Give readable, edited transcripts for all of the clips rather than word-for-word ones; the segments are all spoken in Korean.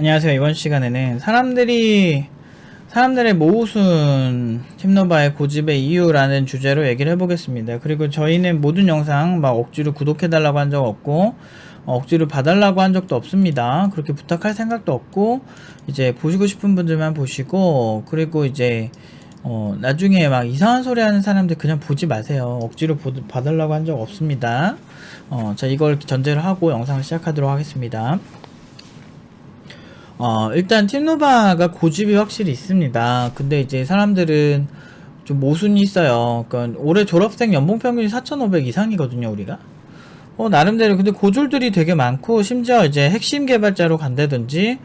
안녕하세요. 이번 시간에는 사람들의 모순 팀노바의 고집의 이유라는 주제로 얘기를 해보겠습니다. 그리고 저희는 모든 영상 막 억지로 구독해달라고 한 적 없고 억지로 봐달라고 한 적도 없습니다. 그렇게 부탁할 생각도 없고 이제 보시고 싶은 분들만 보시고, 그리고 이제 나중에 막 이상한 소리 하는 사람들 그냥 보지 마세요. 억지로 봐달라고 한 적 없습니다. 자, 이걸 전제로 하고 영상을 시작하도록 하겠습니다. 일단 팀노바가 고집이 확실히 있습니다. 근데 이제 사람들은 좀 모순이 있어요. 그러니까 올해 졸업생 연봉 평균이 4,500 이상이거든요, 우리가. 나름대로 근데 고졸들이 되게 많고, 심지어 이제 핵심 개발자로 간다든지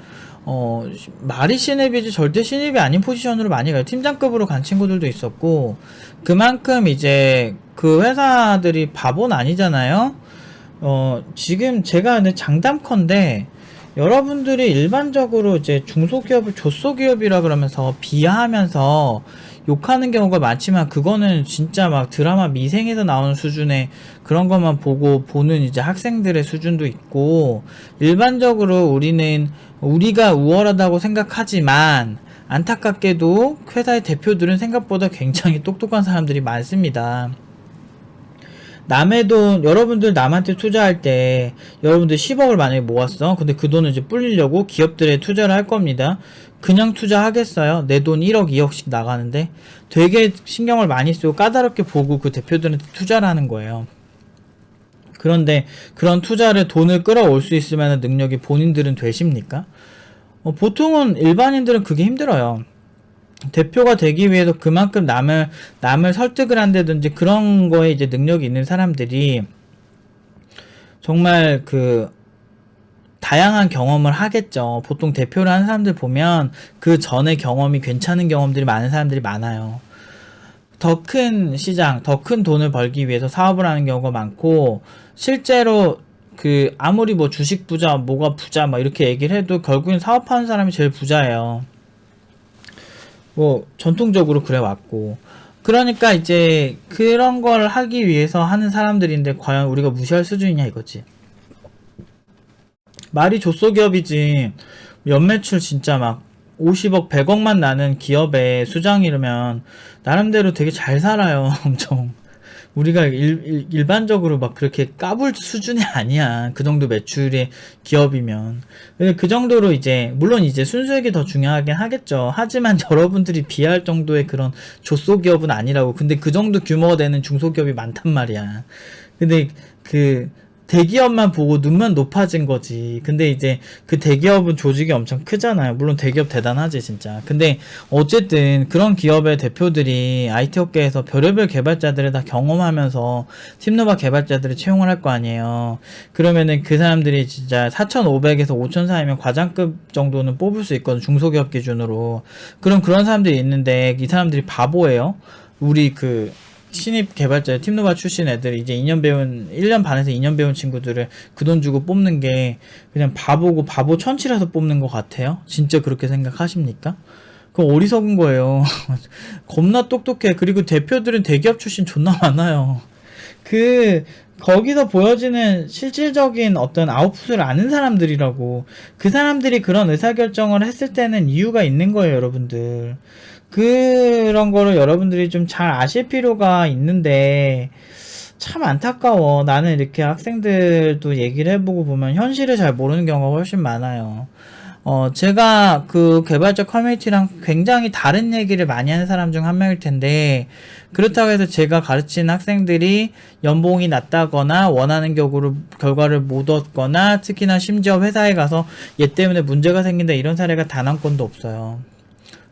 말이 신입이지 절대 신입이 아닌 포지션으로 많이 가요. 팀장급으로 간 친구들도 있었고, 그만큼 이제 그 회사들이 바보는 아니잖아요. 지금 제가 근데 장담컨대 여러분들이 일반적으로 이제 중소기업을 조소기업이라 그러면서 비하하면서 욕하는 경우가 많지만, 그거는 진짜 막 드라마 미생에서 나오는 수준의 그런 것만 보는 이제 학생들의 수준도 있고, 일반적으로 우리가 우월하다고 생각하지만 안타깝게도 회사의 대표들은 생각보다 굉장히 똑똑한 사람들이 많습니다. 남의 돈, 여러분들 남한테 투자할 때 여러분들 10억을 만약에 모았어. 근데 그 돈을 이제 불리려고 기업들에 투자를 할 겁니다. 그냥 투자하겠어요? 내 돈 1억 2억씩 나가는데. 되게 신경을 많이 쓰고 까다롭게 보고 그 대표들한테 투자를 하는 거예요. 그런데 그런 투자를 돈을 끌어올 수 있을 만한 능력이 본인들은 되십니까? 보통은 일반인들은 그게 힘들어요. 대표가 되기 위해서 그만큼 남을 설득을 한다든지 그런 거에 이제 능력이 있는 사람들이 정말 그 다양한 경험을 하겠죠. 보통 대표를 하는 사람들 보면 그 전에 경험이 괜찮은 경험들이 많은 사람들이 많아요. 더 큰 시장, 더 큰 돈을 벌기 위해서 사업을 하는 경우가 많고, 실제로 그 아무리 뭐 주식 부자, 뭐가 부자 막 이렇게 얘기를 해도 결국엔 사업하는 사람이 제일 부자예요. 뭐 전통적으로 그래 왔고, 그러니까 이제 그런 걸 하기 위해서 하는 사람들인데 과연 우리가 무시할 수준이냐 이거지. 말이 조소기업이지 연매출 진짜 막 50억 100억만 나는 기업에 수장이라면 나름대로 되게 잘 살아요. 엄청 우리가 일반적으로 막 그렇게 까불 수준이 아니야. 그 정도 매출의 기업이면. 근데 그 정도로 이제, 물론 이제 순수익이 더 중요하긴 하겠죠. 하지만 여러분들이 비할 정도의 그런 조소기업은 아니라고. 근데 그 정도 규모가 되는 중소기업이 많단 말이야. 근데 그, 대기업만 보고 눈만 높아진 거지. 근데 이제 그 대기업은 조직이 엄청 크잖아요. 물론 대기업 대단하지 진짜. 근데 어쨌든 그런 기업의 대표들이 IT 업계에서 별의별 개발자들을 다 경험하면서 팀노바 개발자들을 채용을 할 거 아니에요. 그러면은 그 사람들이 진짜 4,500에서 5,000 사이면 과장급 정도는 뽑을 수 있거든, 중소기업 기준으로. 그런 사람들이 있는데 이 사람들이 바보예요. 우리 그 신입 개발자 팀노바 출신 애들이 이제 1년 반에서 2년 배운 친구들을 그 돈 주고 뽑는 게 그냥 바보고 바보 천치라서 뽑는 것 같아요? 진짜 그렇게 생각하십니까? 그럼 어리석은 거예요. 겁나 똑똑해. 그리고 대표들은 대기업 출신 존나 많아요. 거기서 보여지는 실질적인 어떤 아웃풋을 아는 사람들이라고. 그 사람들이 그런 의사결정을 했을 때는 이유가 있는 거예요, 여러분들. 그런 거를 여러분들이 좀 잘 아실 필요가 있는데, 참 안타까워. 나는 이렇게 학생들도 얘기를 해보고 보면 현실을 잘 모르는 경우가 훨씬 많아요. 제가 그 개발자 커뮤니티랑 굉장히 다른 얘기를 많이 하는 사람 중 한 명일 텐데, 그렇다고 해서 제가 가르치는 학생들이 연봉이 낮다거나 원하는 결과를 못 얻거나, 특히나 심지어 회사에 가서 얘 때문에 문제가 생긴다 이런 사례가 단 한 건도 없어요.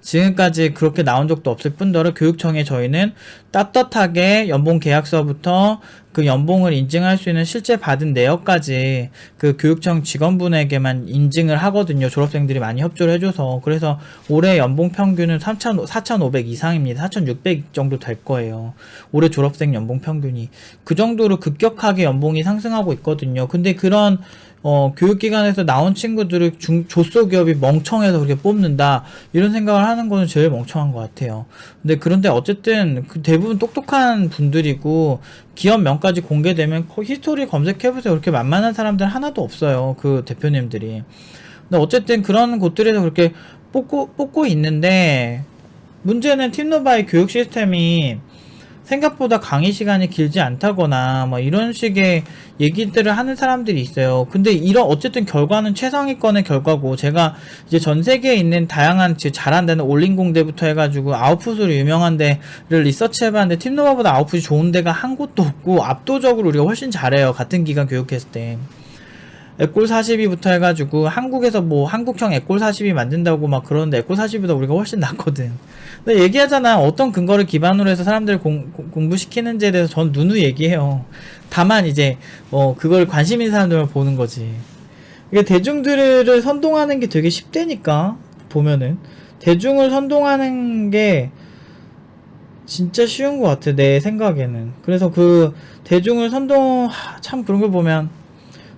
지금까지 그렇게 나온 적도 없을 뿐더러 교육청에 저희는 떳떳하게 연봉 계약서부터 그 연봉을 인증할 수 있는 실제 받은 내역까지 그 교육청 직원분에게만 인증을 하거든요. 졸업생들이 많이 협조를 해줘서. 그래서 올해 연봉 평균은 4,500 이상입니다. 4,600 정도 될 거예요. 올해 졸업생 연봉 평균이. 그 정도로 급격하게 연봉이 상승하고 있거든요. 근데 그런 교육기관에서 나온 친구들을 조소기업이 멍청해서 그렇게 뽑는다, 이런 생각을 하는 거는 제일 멍청한 것 같아요. 근데 그런데 어쨌든 그 대부분 똑똑한 분들이고, 기업 명까지 공개되면 히스토리 검색해보세요. 그렇게 만만한 사람들 하나도 없어요, 그 대표님들이. 근데 어쨌든 그런 곳들에서 그렇게 뽑고 있는데, 문제는 팀노바의 교육 시스템이 생각보다 강의 시간이 길지 않다거나 뭐 이런 식의 얘기들을 하는 사람들이 있어요. 근데 이런 어쨌든 결과는 최상위권의 결과고, 제가 이제 전 세계에 있는 다양한 잘한다는 올림공대부터 해가지고 아웃풋으로 유명한 데를 리서치 해봤는데 팀노바보다 아웃풋이 좋은 데가 한 곳도 없고 압도적으로 우리가 훨씬 잘해요. 같은 기간 교육했을 때. 에꼴 42부터 해가지고 한국에서 뭐 한국형 에꼴 42 만든다고 막 그러는데 에꼴 42보다 우리가 훨씬 낫거든. 근데 얘기하잖아. 어떤 근거를 기반으로 해서 사람들을 공부시키는지에 대해서 전 누누이 얘기해요. 다만 이제 그걸 관심 있는 사람들만 보는 거지. 이게 대중들을 선동하는 게 되게 쉽다니까. 보면은 대중을 선동하는 게 진짜 쉬운 것 같아, 내 생각에는. 그래서 그 대중을 참 그런 걸 보면,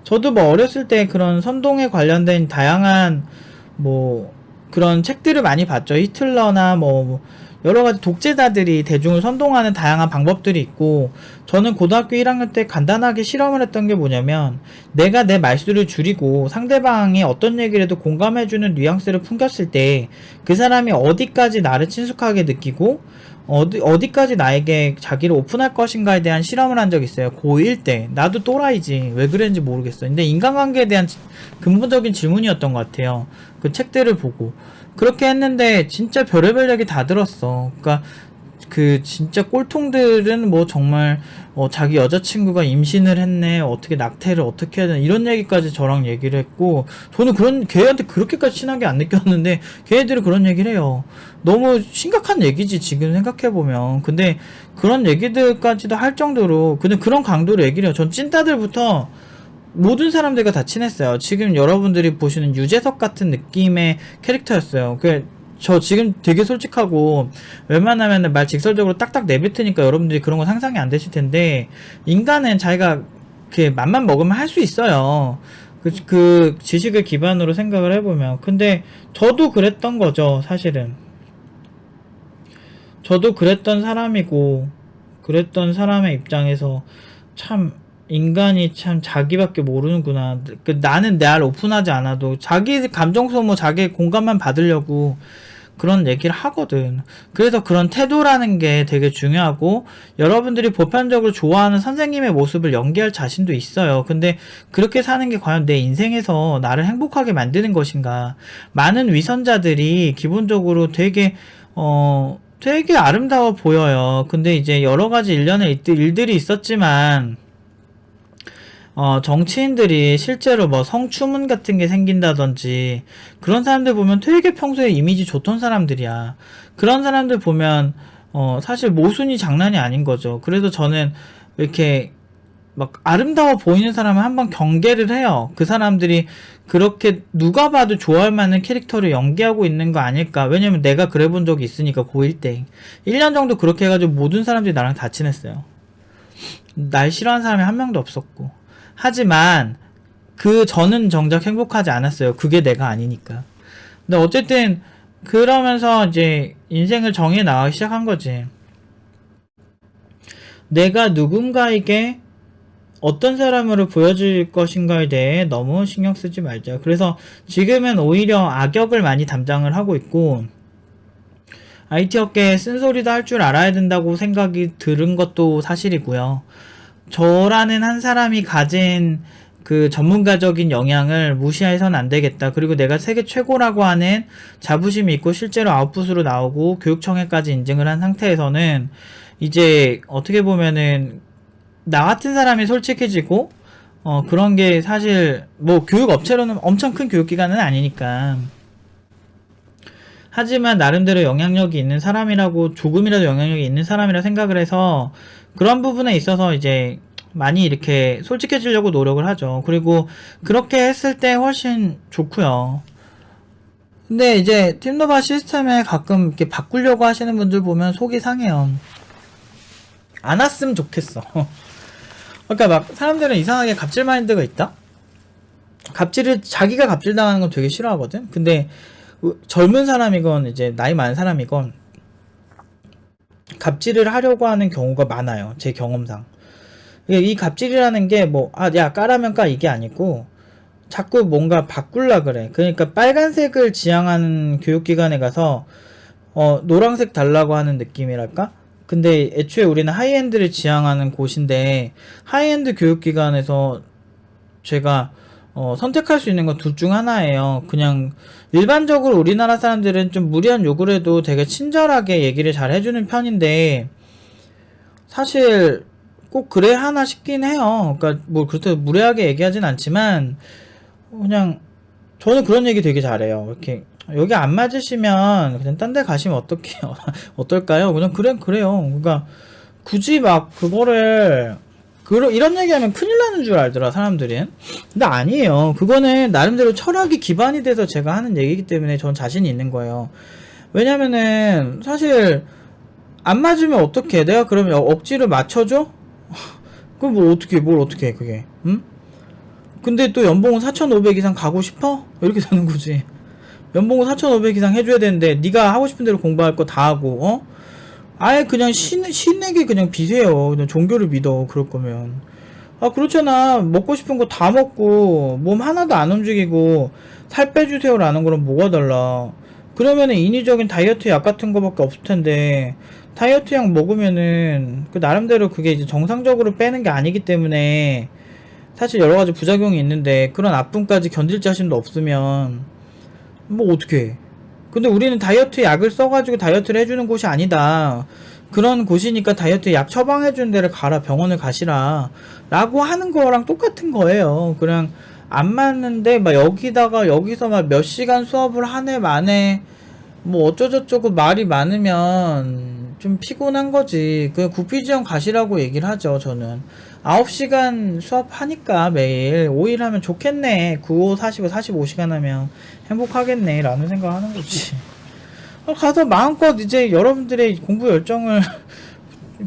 저도 뭐 어렸을 때 그런 선동에 관련된 다양한 뭐 그런 책들을 많이 봤죠. 히틀러나 뭐 여러 가지 독재자들이 대중을 선동하는 다양한 방법들이 있고, 저는 고등학교 1학년 때 간단하게 실험을 했던 게 뭐냐면, 내가 내 말수를 줄이고 상대방이 어떤 얘기를 해도 공감해주는 뉘앙스를 풍겼을 때 그 사람이 어디까지 나를 친숙하게 느끼고 어디까지 나에게 자기를 오픈할 것인가에 대한 실험을 한 적이 있어요. 고1 때. 나도 또라이지. 왜 그랬는지 모르겠어. 근데 인간관계에 대한 근본적인 질문이었던 것 같아요. 그 책들을 보고. 그렇게 했는데 진짜 별의별 얘기 다 들었어. 그러니까 그 진짜 꼴통들은 뭐 정말 자기 여자친구가 임신을 했네, 어떻게 낙태를 어떻게 해야 되나, 이런 얘기까지 저랑 얘기를 했고, 저는 걔한테 그렇게까지 친하게 안 느꼈는데 걔네들이 그런 얘기를 해요. 너무 심각한 얘기지 지금 생각해보면. 근데 그런 얘기들까지도 할 정도로, 근데 그런 강도로 얘기를 해요. 전 찐따들부터 모든 사람들과 다 친했어요. 지금 여러분들이 보시는 유재석 같은 느낌의 캐릭터였어요. 저 지금 되게 솔직하고 웬만하면 말 직설적으로 딱딱 내뱉으니까 여러분들이 그런 거 상상이 안 되실 텐데, 인간은 자기가 그 맘만 먹으면 할 수 있어요. 그 지식을 기반으로 생각을 해보면. 근데 저도 그랬던 거죠, 사실은. 저도 그랬던 사람이고, 그랬던 사람의 입장에서 참 인간이 참 자기밖에 모르는구나. 나는 날 오픈하지 않아도 자기 감정 소모, 자기 공감만 받으려고 그런 얘기를 하거든. 그래서 그런 태도라는 게 되게 중요하고, 여러분들이 보편적으로 좋아하는 선생님의 모습을 연기할 자신도 있어요. 근데 그렇게 사는 게 과연 내 인생에서 나를 행복하게 만드는 것인가. 많은 위선자들이 기본적으로 되게 아름다워 보여요. 근데 이제 여러 가지 일련의 일들이 있었지만, 정치인들이 실제로 뭐 성추문 같은 게 생긴다든지, 그런 사람들 보면 되게 평소에 이미지 좋던 사람들이야. 그런 사람들 보면, 사실 모순이 장난이 아닌 거죠. 그래서 저는 이렇게 막 아름다워 보이는 사람을 한번 경계를 해요. 그 사람들이 그렇게 누가 봐도 좋아할 만한 캐릭터를 연기하고 있는 거 아닐까. 왜냐면 내가 그래 본 적이 있으니까, 고1 때. 1년 정도 그렇게 해가지고 모든 사람들이 나랑 다 친했어요. 날 싫어하는 사람이 한 명도 없었고. 하지만 저는 정작 행복하지 않았어요. 그게 내가 아니니까. 근데 어쨌든 그러면서 이제 인생을 정해 나가기 시작한 거지. 내가 누군가에게 어떤 사람으로 보여줄 것인가에 대해 너무 신경 쓰지 말자. 그래서 지금은 오히려 악역을 많이 담당을 하고 있고, IT 업계에 쓴소리도 할 줄 알아야 된다고 생각이 들은 것도 사실이고요. 저라는 한 사람이 가진 그 전문가적인 영향을 무시해서는 안 되겠다. 그리고 내가 세계 최고라고 하는 자부심이 있고 실제로 아웃풋으로 나오고 교육청에까지 인증을 한 상태에서는 이제 어떻게 보면은 나 같은 사람이 솔직해지고, 그런 게 사실 뭐 교육 업체로는 엄청 큰 교육기관은 아니니까. 하지만 나름대로 영향력이 있는 사람이라고, 조금이라도 영향력이 있는 사람이라 생각을 해서 그런 부분에 있어서 이제 많이 이렇게 솔직해지려고 노력을 하죠. 그리고 그렇게 했을 때 훨씬 좋고요. 근데 이제 팀노바 시스템에 가끔 이렇게 바꾸려고 하시는 분들 보면 속이 상해요. 안 왔으면 좋겠어. 그러니까 막 사람들은 이상하게 갑질 마인드가 있다? 자기가 갑질당하는 건 되게 싫어하거든? 근데 젊은 사람이건 이제 나이 많은 사람이건 갑질을 하려고 하는 경우가 많아요. 제 경험상. 이 갑질이라는 게 뭐, 야, 까라면 까, 이게 아니고, 자꾸 뭔가 바꾸려 그래. 그러니까 빨간색을 지향하는 교육기관에 가서 노란색 달라고 하는 느낌이랄까? 근데 애초에 우리는 하이엔드를 지향하는 곳인데 하이엔드 교육기관에서 제가 선택할 수 있는 건 둘 중 하나예요. 그냥 일반적으로 우리나라 사람들은 좀 무리한 요구를 해도 되게 친절하게 얘기를 잘 해주는 편인데 사실 꼭 그래야 하나 싶긴 해요. 그러니까 뭐 그렇다고 무례하게 얘기하진 않지만 그냥 저는 그런 얘기 되게 잘해요. 이렇게 여기 안 맞으시면 그냥 딴 데 가시면 어떡해요? 어떨까요? 그냥 그래요. 그러니까 굳이 막 그거를 이런 얘기하면 큰일 나는 줄 알더라 사람들은. 근데 아니에요. 그거는 나름대로 철학이 기반이 돼서 제가 하는 얘기이기 때문에 전 자신이 있는 거예요. 왜냐면은 사실 안 맞으면 어떡해? 내가 그러면 억지로 맞춰줘? 그럼 뭘 어떻게 해 그게? 응? 근데 또 연봉은 4,500 이상 가고 싶어? 이렇게 되는 거지. 연봉은 4,500 이상 해줘야 되는데 네가 하고 싶은 대로 공부할 거 다 하고 아예 그냥 신에게 그냥 비세요. 그냥 종교를 믿어. 그럴 거면. 아 그렇잖아. 먹고 싶은 거 다 먹고 몸 하나도 안 움직이고 살 빼주세요라는 거랑 뭐가 달라. 그러면은 인위적인 다이어트 약 같은 거밖에 없을 텐데 다이어트 약 먹으면은 그 나름대로 그게 이제 정상적으로 빼는 게 아니기 때문에 사실 여러 가지 부작용이 있는데 그런 아픔까지 견딜 자신도 없으면 뭐 어떻게 해. 근데 우리는 다이어트 약을 써가지고 다이어트를 해주는 곳이 아니다. 그런 곳이니까 다이어트 약 처방해주는 데를 가라. 병원을 가시라. 라고 하는 거랑 똑같은 거예요. 그냥 안 맞는데 막 여기서 막 몇 시간 수업을 한 해 만에 뭐 어쩌저쩌고 말이 많으면 좀 피곤한 거지. 그 구피지원 가시라고 얘기를 하죠, 저는. 9시간 수업하니까 매일 5일 하면 좋겠네. 9, 5, 45, 45시간 하면 행복하겠네. 라는 생각 하는 거지. 가서 마음껏 이제 여러분들의 공부 열정을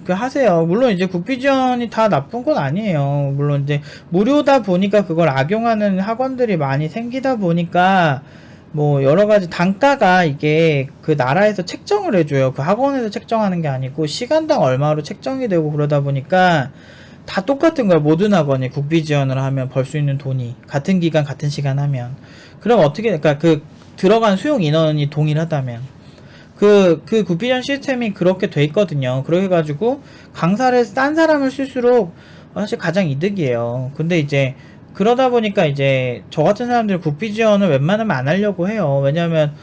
그 하세요. 물론 이제 구피지원이 다 나쁜 건 아니에요. 물론 이제 무료다 보니까 그걸 악용하는 학원들이 많이 생기다 보니까 뭐 여러 가지 단가가 이게 그 나라에서 책정을 해줘요. 그 학원에서 책정하는 게 아니고 시간당 얼마로 책정이 되고 그러다 보니까 다 똑같은 거야. 모든 학원이 국비 지원을 하면 벌 수 있는 돈이 같은 기간 같은 시간 하면 그럼 어떻게 그러니까 그 들어간 수용 인원이 동일하다면 그 국비 지원 시스템이 그렇게 돼 있거든요. 그래 가지고 강사를 싼 사람을 쓸수록 사실 가장 이득이에요. 근데 이제 그러다 보니까 이제 저 같은 사람들이 국비 지원을 웬만하면 안 하려고 해요. 왜냐면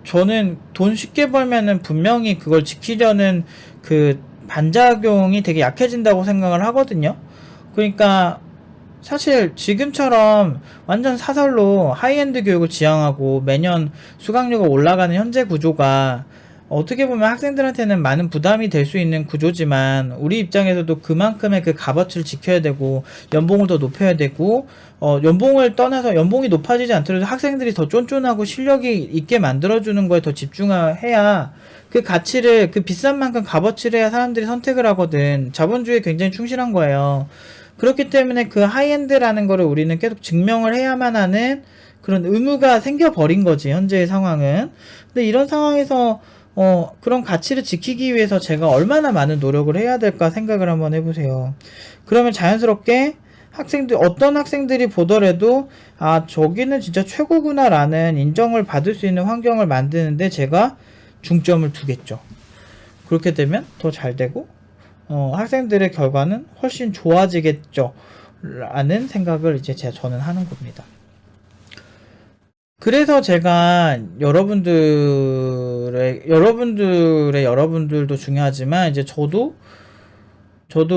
저는 돈 쉽게 벌면은 분명히 그걸 지키려는 그 반작용이 되게 약해진다고 생각을 하거든요. 그러니까 사실 지금처럼 완전 사설로 하이엔드 교육을 지향하고 매년 수강료가 올라가는 현재 구조가 어떻게 보면 학생들한테는 많은 부담이 될 수 있는 구조지만 우리 입장에서도 그만큼의 그 값어치를 지켜야 되고 연봉을 더 높여야 되고 연봉을 떠나서 연봉이 높아지지 않더라도 학생들이 더 쫀쫀하고 실력이 있게 만들어주는 거에 더 집중해야 그 가치를 그 비싼 만큼 값어치를 해야 사람들이 선택을 하거든. 자본주의에 굉장히 충실한 거예요. 그렇기 때문에 그 하이엔드라는 거를 우리는 계속 증명을 해야만 하는 그런 의무가 생겨버린 거지 현재의 상황은. 근데 이런 상황에서 그런 가치를 지키기 위해서 제가 얼마나 많은 노력을 해야 될까 생각을 한번 해보세요. 그러면 자연스럽게 어떤 학생들이 보더라도 아 저기는 진짜 최고구나 라는 인정을 받을 수 있는 환경을 만드는데 제가 중점을 두겠죠. 그렇게 되면 더 잘 되고 학생들의 결과는 훨씬 좋아지겠죠 라는 생각을 이제 저는 하는 겁니다. 그래서 제가 여러분들도 중요하지만 이제 저도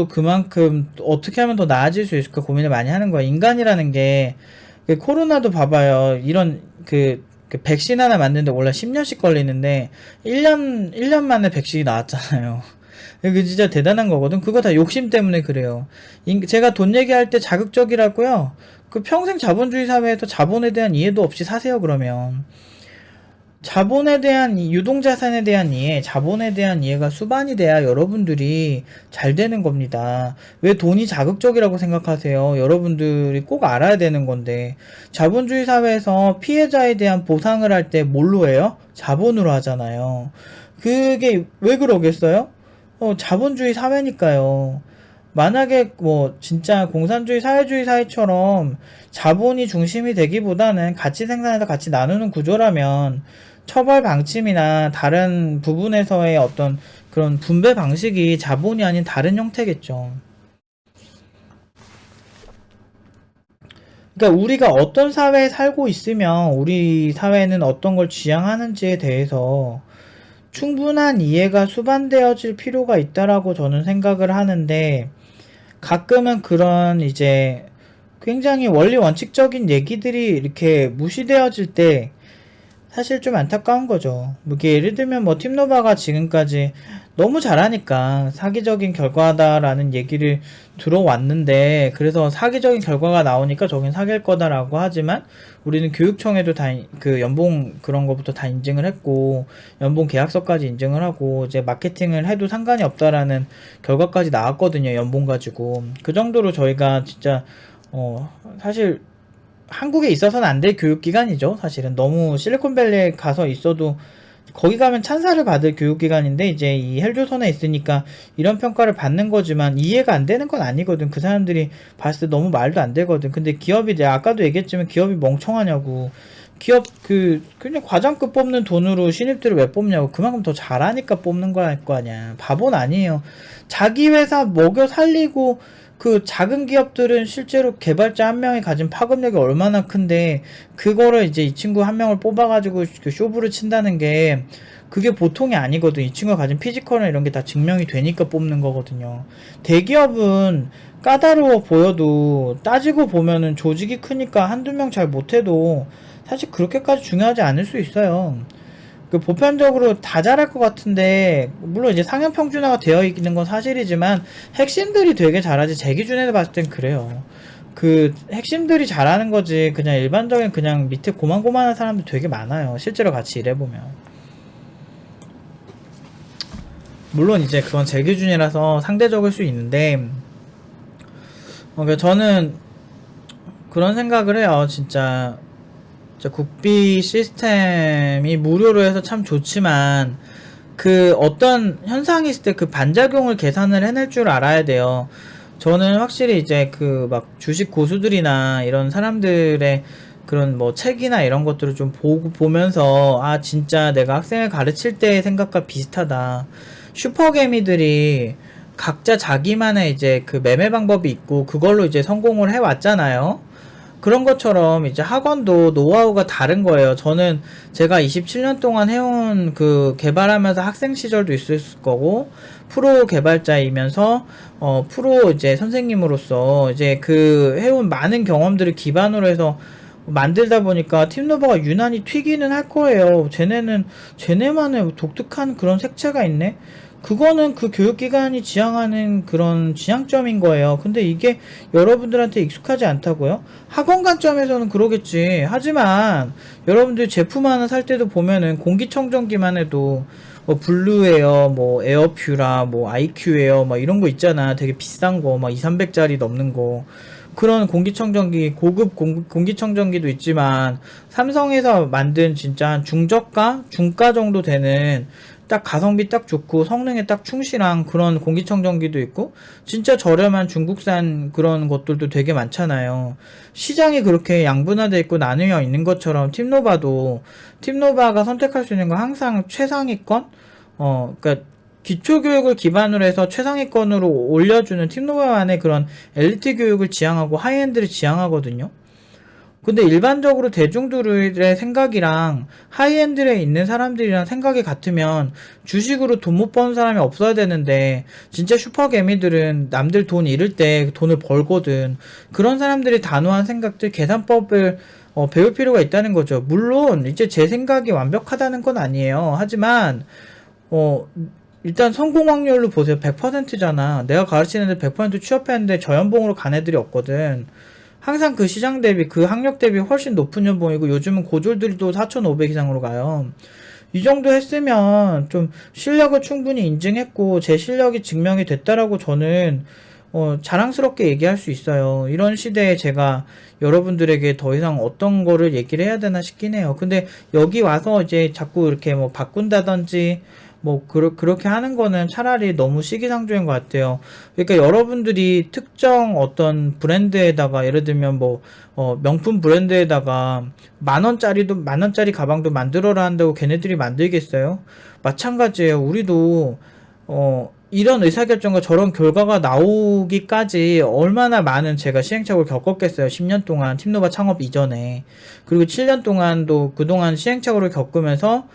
그만큼 어떻게 하면 더 나아질 수 있을까 고민을 많이 하는 거예요. 인간이라는 게 그 코로나도 봐봐요. 이런 그 백신 하나 만드는데 원래 10년씩 걸리는데 1년 만에 백신이 나왔잖아요. 그 진짜 대단한 거거든. 그거 다 욕심 때문에 그래요. 제가 돈 얘기할 때 자극적이라고요. 그 평생 자본주의 사회에서 자본에 대한 이해도 없이 사세요. 그러면 자본에 대한 유동자산에 대한 이해, 자본에 대한 이해가 수반이 돼야 여러분들이 잘 되는 겁니다. 왜 돈이 자극적이라고 생각하세요? 여러분들이 꼭 알아야 되는 건데 자본주의 사회에서 피해자에 대한 보상을 할 때 뭘로 해요? 자본으로 하잖아요. 그게 왜 그러겠어요? 자본주의 사회니까요. 만약에 뭐 진짜 공산주의 사회주의 사회처럼 자본이 중심이 되기보다는 같이 생산해서 같이 나누는 구조라면 처벌 방침이나 다른 부분에서의 어떤 그런 분배 방식이 자본이 아닌 다른 형태겠죠. 그러니까 우리가 어떤 사회에 살고 있으면 우리 사회는 어떤 걸 지향하는지에 대해서 충분한 이해가 수반되어질 필요가 있다라고 저는 생각을 하는데, 가끔은 그런 이제 굉장히 원리 원칙적인 얘기들이 이렇게 무시되어질 때 사실 좀 안타까운 거죠. 뭐 이게 예를 들면 뭐 팀노바가 지금까지 너무 잘하니까 사기적인 결과다라는 얘기를 들어왔는데, 그래서 사기적인 결과가 나오니까 저긴 사기일 거다라고 하지만 우리는 교육청에도 다 그 연봉 그런 거부터 다 인증을 했고 연봉 계약서까지 인증을 하고 이제 마케팅을 해도 상관이 없다라는 결과까지 나왔거든요. 연봉 가지고. 그 정도로 저희가 진짜 사실 한국에 있어서는 안 될 교육기관이죠. 사실은 너무 실리콘밸리에 가서 있어도 거기 가면 찬사를 받을 교육기관인데, 이제 이 헬조선에 있으니까 이런 평가를 받는 거지만 이해가 안 되는 건 아니거든. 그 사람들이 봤을 때 너무 말도 안 되거든. 근데 기업이, 내가 아까도 얘기했지만 기업이 멍청하냐고. 기업 그냥 과장급 뽑는 돈으로 신입들을 왜 뽑냐고. 그만큼 더 잘하니까 뽑는 거 할 거 아니야. 바보는 아니에요. 자기 회사 먹여 살리고, 그 작은 기업들은 실제로 개발자 한 명이 가진 파급력이 얼마나 큰데 그거를 이제 이 친구 한 명을 뽑아가지고 그 쇼부를 친다는 게 그게 보통이 아니거든. 이 친구가 가진 피지컬이나 이런 게 다 증명이 되니까 뽑는 거거든요. 대기업은 까다로워 보여도 따지고 보면은 조직이 크니까 한두 명 잘 못해도 사실 그렇게까지 중요하지 않을 수 있어요. 그 보편적으로 다 잘할 것 같은데, 물론 이제 상향 평준화가 되어 있는 건 사실이지만 핵심들이 되게 잘하지. 제 기준에서 봤을 땐 그래요. 그 핵심들이 잘하는 거지, 그냥 일반적인 그냥 밑에 고만고만한 사람들 되게 많아요. 실제로 같이 일해보면. 물론 이제 그건 제 기준이라서 상대적일 수 있는데, 그러니까 저는 그런 생각을 해요. 진짜 국비 시스템이 무료로 해서 참 좋지만 그 어떤 현상이 있을 때 그 반작용을 계산을 해낼 줄 알아야 돼요. 저는 확실히 이제 그 막 주식 고수들이나 이런 사람들의 그런 뭐 책이나 이런 것들을 좀 보면서, 아 진짜 내가 학생을 가르칠 때의 생각과 비슷하다. 슈퍼개미들이 각자 자기만의 이제 그 매매 방법이 있고 그걸로 이제 성공을 해왔잖아요. 그런 것처럼 이제 학원도 노하우가 다른 거예요. 저는 제가 27년 동안 해온 그 개발하면서 학생 시절도 있을 거고, 프로 개발자이면서 프로 이제 선생님으로서 이제 그 해온 많은 경험들을 기반으로 해서 만들다 보니까 팀노버가 유난히 튀기는 할 거예요. 쟤네만의 독특한 그런 색채가 있네. 그거는 그 교육기관이 지향하는 그런 지향점인 거예요. 근데 이게 여러분들한테 익숙하지 않다고요? 학원 관점에서는 그러겠지. 하지만 여러분들 제품 하나 살 때도 보면은 공기청정기만 해도 뭐 블루에어, 뭐 에어퓨라, 뭐 아이큐에어 막 이런 거 있잖아. 되게 비싼 거, 막 2, 300짜리 넘는 거. 그런 공기청정기, 고급 공기청정기도 있지만 삼성에서 만든 진짜 한 중저가, 중가 정도 되는 딱 가성비 딱 좋고 성능에 딱 충실한 그런 공기청정기도 있고, 진짜 저렴한 중국산 그런 것들도 되게 많잖아요. 시장이 그렇게 양분화되어 있고 나뉘어 있는 것처럼 팀노바가 선택할 수 있는 건 항상 최상위권, 그러니까 기초교육을 기반으로 해서 최상위권으로 올려주는 팀노바만의 그런 엘리트 교육을 지향하고 하이엔드를 지향하거든요. 근데 일반적으로 대중들의 생각이랑 하이엔드에 있는 사람들이랑 생각이 같으면 주식으로 돈 못 버는 사람이 없어야 되는데, 진짜 슈퍼개미들은 남들 돈 잃을 때 돈을 벌거든. 그런 사람들이 단호한 생각들, 계산법을 배울 필요가 있다는 거죠. 물론 이제 제 생각이 완벽하다는 건 아니에요. 하지만 일단 성공 확률로 보세요. 100%잖아. 내가 가르치는데 100% 취업했는데 저 연봉으로 간 애들이 없거든. 항상 그 시장 대비, 그 학력 대비 훨씬 높은 연봉이고, 요즘은 고졸들도 4,500 이상으로 가요. 이 정도 했으면 좀 실력을 충분히 인증했고 제 실력이 증명이 됐다라고 저는 자랑스럽게 얘기할 수 있어요. 이런 시대에 제가 여러분들에게 더 이상 어떤 거를 얘기를 해야 되나 싶긴 해요. 근데 여기 와서 이제 자꾸 이렇게 뭐 바꾼다든지 뭐 그렇게 하는 거는 차라리 너무 시기상조인 것 같아요. 그러니까 여러분들이 특정 어떤 브랜드에다가 예를 들면 뭐 명품 브랜드에다가 만 원짜리 가방도 만들어라 한다고 걔네들이 만들겠어요? 마찬가지예요. 우리도 이런 의사결정과 저런 결과가 나오기까지 얼마나 많은 제가 시행착오를 겪었겠어요. 10년 동안 팀노바 창업 이전에. 그리고 7년 동안도 그동안 시행착오를 겪으면서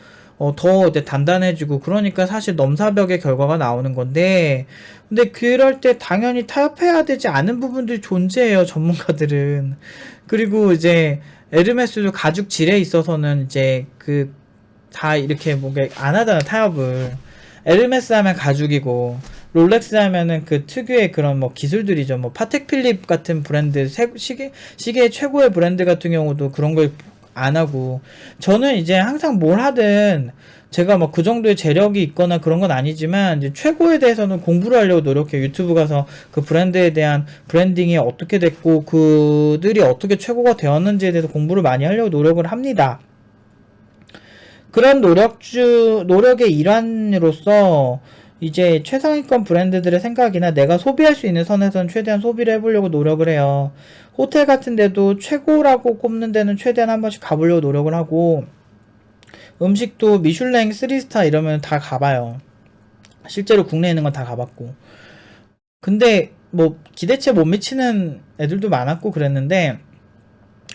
더 이제 단단해지고 그러니까 사실 넘사벽의 결과가 나오는 건데, 근데 그럴 때 당연히 타협해야 되지 않은 부분들이 존재해요, 전문가들은. 그리고 이제 에르메스도 가죽 질에 있어서는 이제 다 이렇게 뭔가 안 하잖아, 타협을. 에르메스 하면 가죽이고 롤렉스 하면은 그 특유의 그런 뭐 기술들이죠. 뭐 파텍 필립 같은 브랜드 시계의 최고의 브랜드 같은 경우도 그런 걸 안 하고, 저는 이제 항상 뭘 하든 제가 뭐 그 정도의 재력이 있거나 그런 건 아니지만 이제 최고에 대해서는 공부를 하려고 노력해요. 유튜브 가서 그 브랜드에 대한 브랜딩이 어떻게 됐고 그들이 어떻게 최고가 되었는지에 대해서 공부를 많이 하려고 노력을 합니다. 그런 노력의 일환으로서 이제 최상위권 브랜드들의 생각이나 내가 소비할 수 있는 선에서는 최대한 소비를 해보려고 노력을 해요. 호텔 같은 데도 최고라고 꼽는 데는 최대한 한 번씩 가보려고 노력을 하고, 음식도 미슐랭 3스타 이러면 다 가봐요. 실제로 국내에 있는 건 다 가봤고. 근데 뭐 기대치에 못 미치는 애들도 많았고 그랬는데,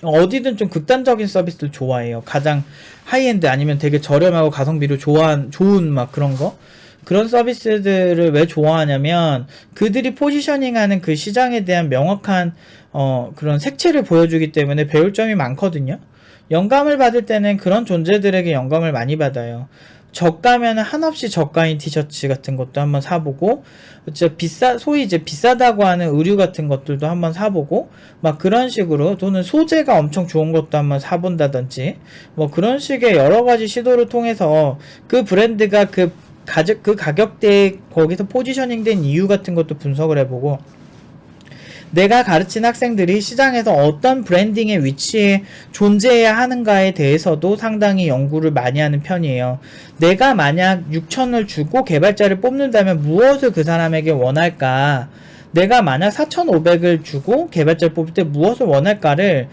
어디든 좀 극단적인 서비스를 좋아해요. 가장 하이엔드 아니면 되게 저렴하고 가성비로 좋은 막 그런 거. 그런 서비스들을 왜 좋아하냐면 그들이 포지셔닝하는 그 시장에 대한 명확한 그런 색채를 보여주기 때문에 배울 점이 많거든요. 영감을 받을 때는 그런 존재들에게 영감을 많이 받아요. 저가면 한없이 저가인 티셔츠 같은 것도 한번 사보고, 소위 이제 비싸다고 하는 의류 같은 것들도 한번 사보고, 막 그런 식으로, 또는 소재가 엄청 좋은 것도 한번 사본다든지, 뭐 그런 식의 여러 가지 시도를 통해서 그 브랜드가 그 가격대에 거기서 포지셔닝 된 이유 같은 것도 분석을 해보고, 내가 가르친 학생들이 시장에서 어떤 브랜딩의 위치에 존재해야 하는가에 대해서도 상당히 연구를 많이 하는 편이에요. 내가 만약 6천을 주고 개발자를 뽑는다면 무엇을 그 사람에게 원할까? 내가 만약 4,500을 주고 개발자를 뽑을 때 무엇을 원할까를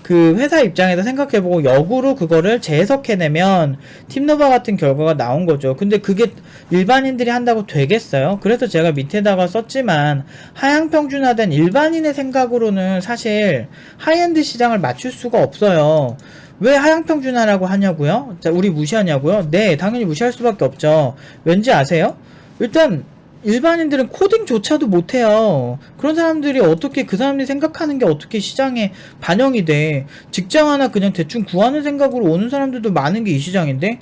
그 회사 입장에서 생각해보고 역으로 그거를 재해석해내면 팀노바 같은 결과가 나온 거죠. 근데 그게 일반인들이 한다고 되겠어요? 그래서 제가 밑에다가 썼지만 하향평준화된 일반인의 생각으로는 사실 하이엔드 시장을 맞출 수가 없어요. 왜 하향평준화라고 하냐고요? 자, 우리 무시하냐고요? 네, 당연히 무시할 수밖에 없죠. 왠지 아세요? 일단 일반인들은 코딩조차도 못해요. 그런 사람들이 어떻게, 그 사람들이 생각하는 게 어떻게 시장에 반영이 돼. 직장 하나 그냥 대충 구하는 생각으로 오는 사람들도 많은 게 이 시장인데,